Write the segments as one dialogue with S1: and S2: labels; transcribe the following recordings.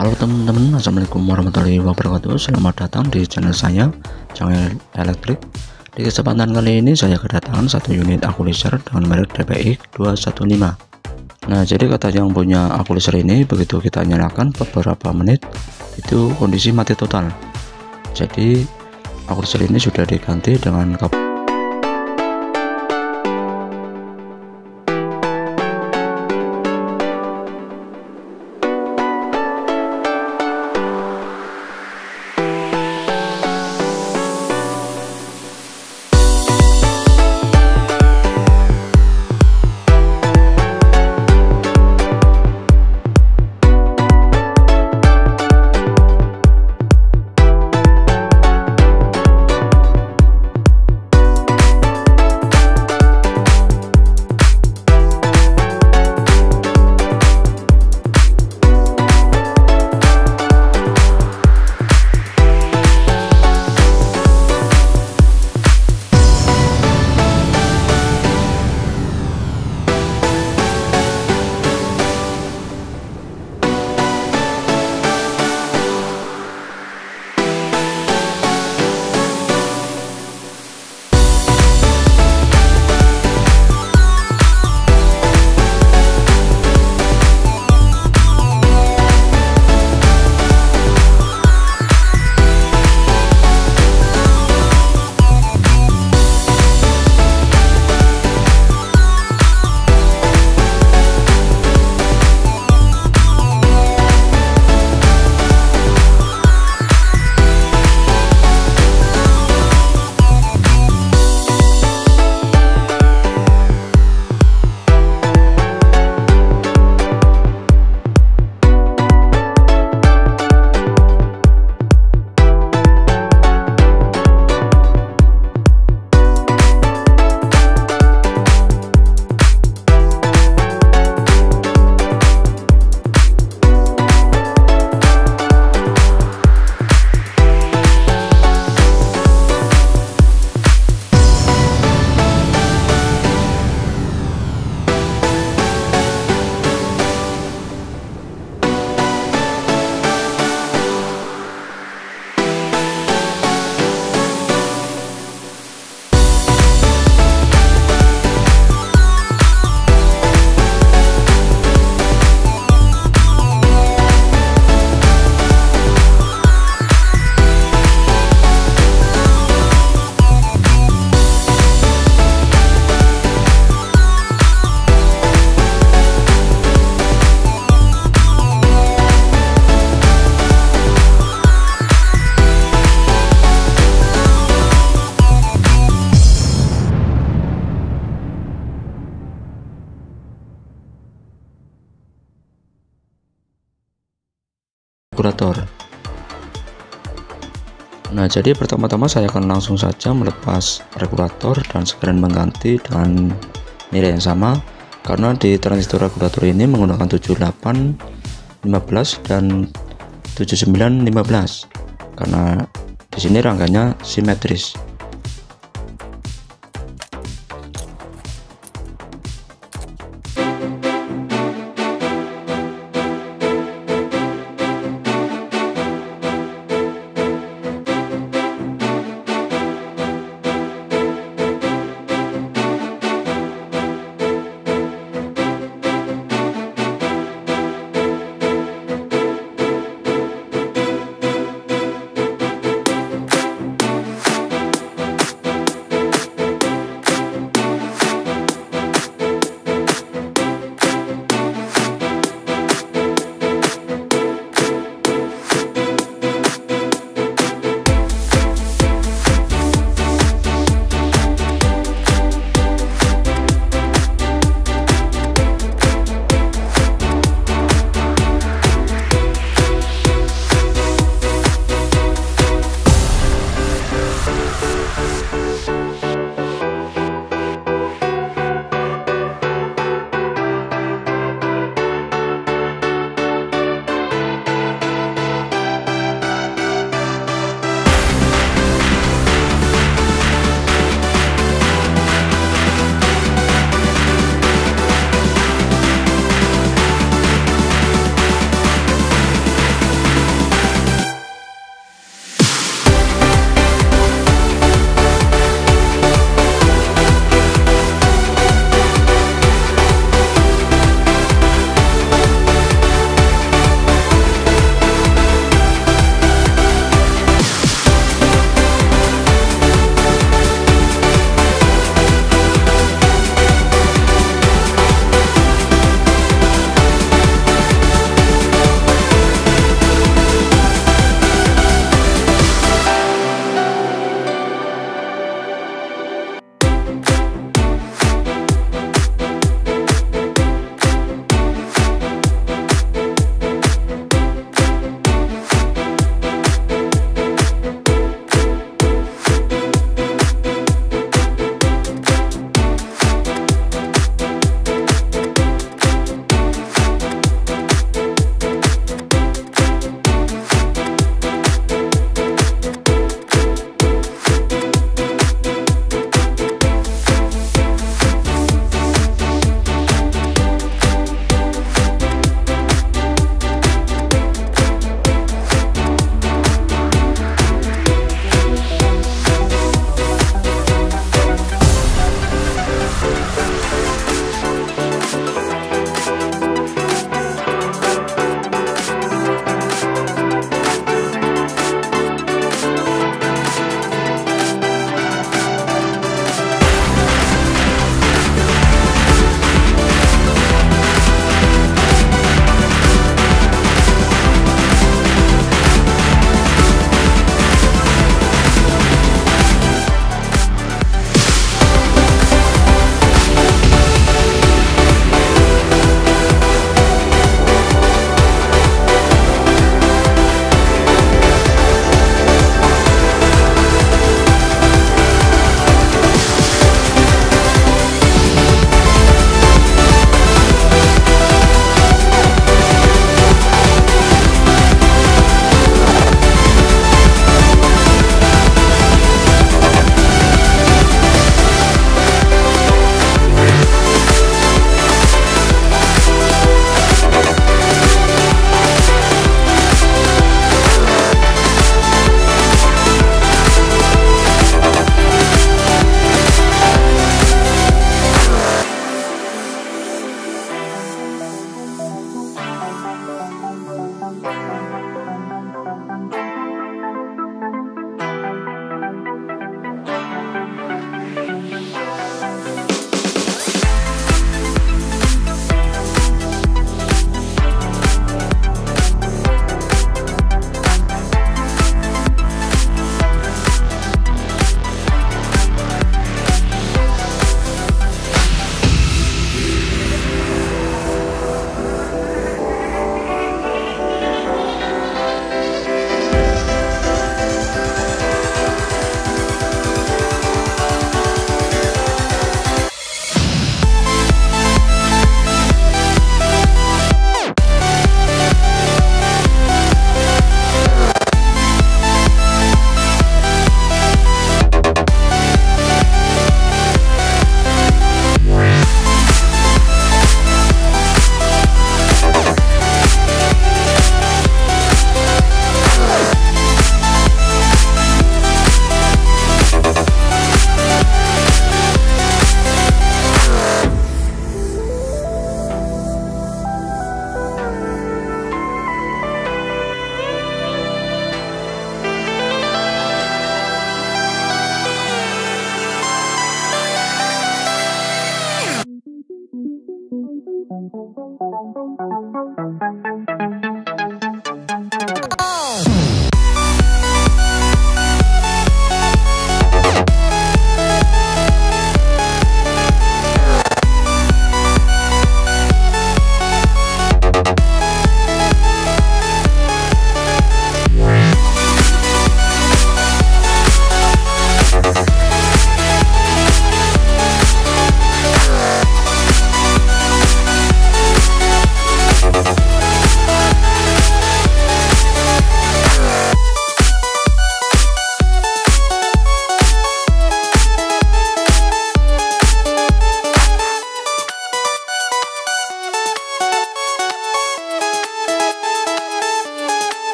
S1: Halo teman-teman, assalamualaikum warahmatullahi wabarakatuh. Selamat datang di channel saya, channel elektrik. Di kesempatan kali ini saya kedatangan satu unit Aqualizer dengan merek Dbx Eqx-215. Nah, jadi kata yang punya Aqualizer ini, begitu kita nyalakan beberapa menit itu kondisi mati total. Jadi Aqualizer ini sudah diganti dengan regulator. Nah, jadi pertama-tama saya akan langsung saja melepas regulator dan sekalian mengganti dengan nilai yang sama, karena di transistor regulator ini menggunakan 7815 dan 7915 karena di sini rangkanya simetris.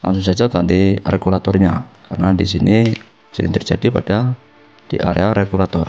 S1: Langsung saja ganti regulatornya, karena di sini sering terjadi pada di area regulator.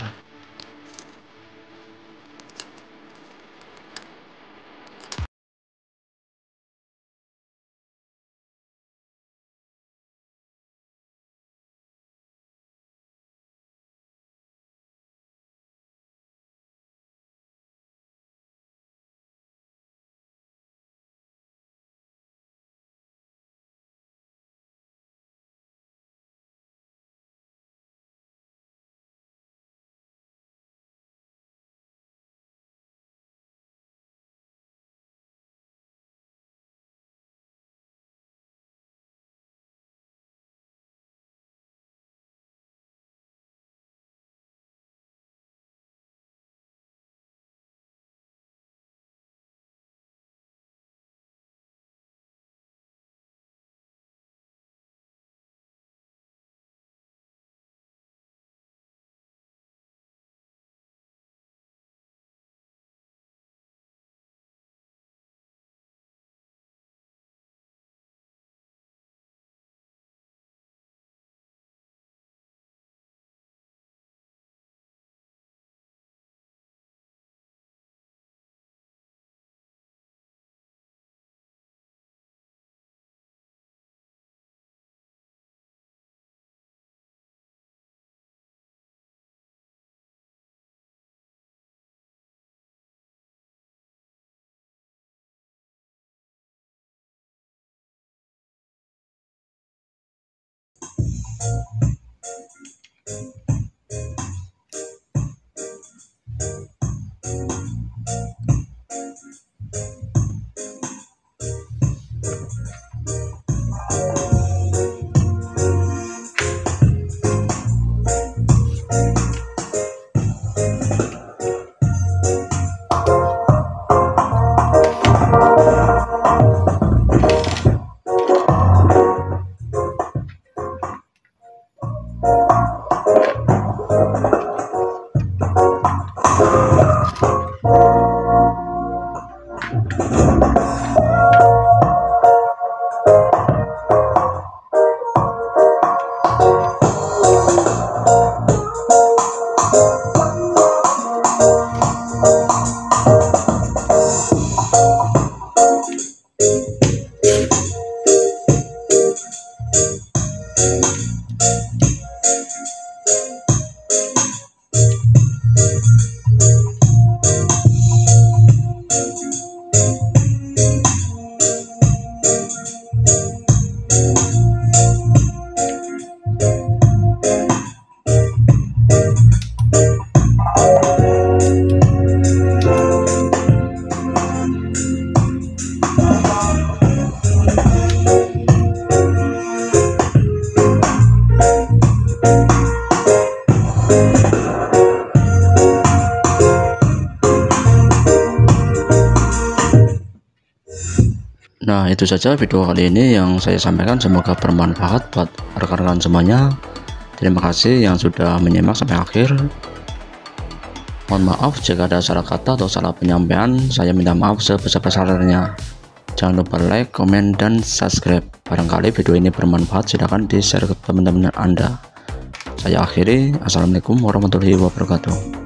S1: Nah, itu saja video kali ini yang saya sampaikan, semoga bermanfaat buat rekan-rekan semuanya. Terima kasih yang sudah menyimak sampai akhir. Mohon maaf jika ada salah kata atau salah penyampaian, saya minta maaf sebesar-besarnya. Jangan lupa like, komen, dan subscribe. Barangkali video ini bermanfaat, silahkan di share ke teman-teman Anda. Saya akhiri, assalamualaikum warahmatullahi wabarakatuh.